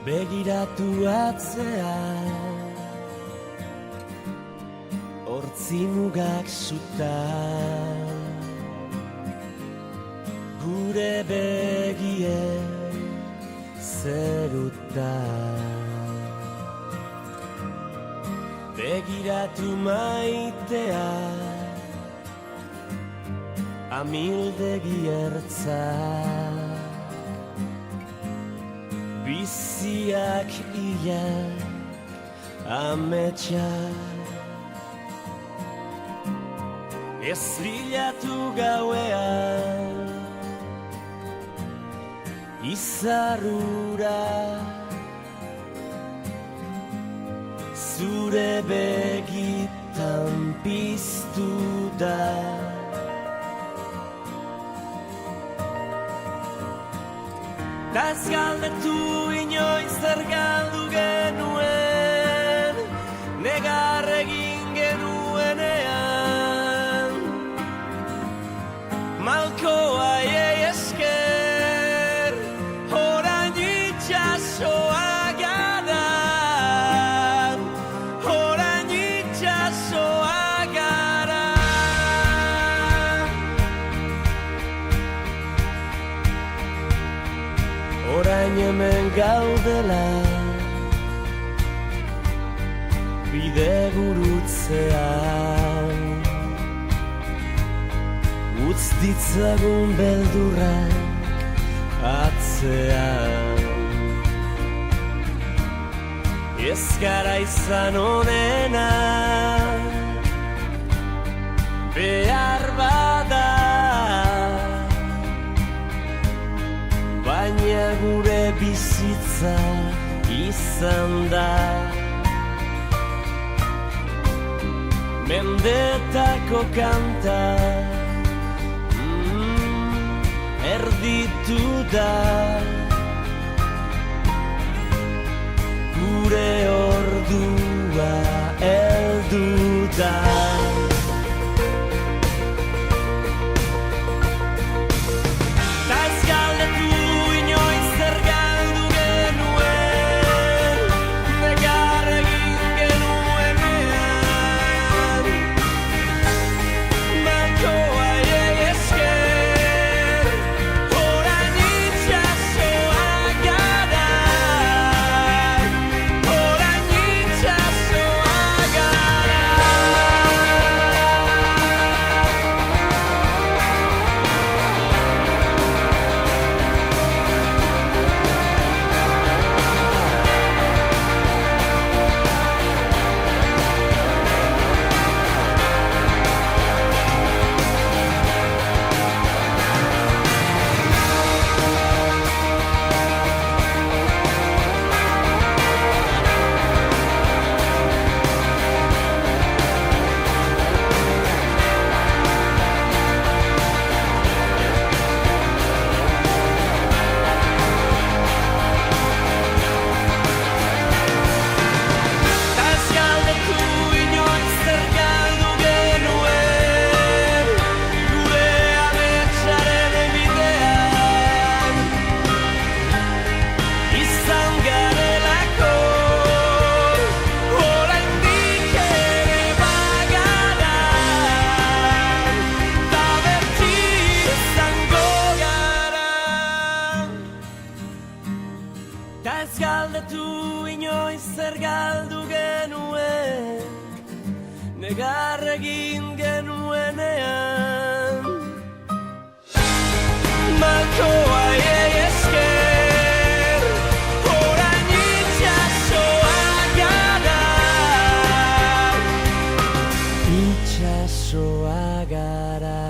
Begiratu atzea, hortzi mugak suta, gure begie zeruta. Begiratu maitea, amildegi ertza, biziak iak ametsak. Ez bilatu gauean izarrura, zure begitan piztu da. Ez galdetu inoiz zer galdu genuen, negar egin genuenean. Malkoa esker, orain itxasoa gara, orain itxasoa gara. Orain hemen gaudela, bide gurutzean, utz ditzagun beldurrak atzean. Ez gara izan onena, behar bada, baina gure bizitza izan da. Mendetako kanta erditu da, gure ordua heldu da. Ez galdetu inoiz zer galdu genuen, negar egin genuenean. Malkoa esker, orain itxasoa gara, itxasoa gara.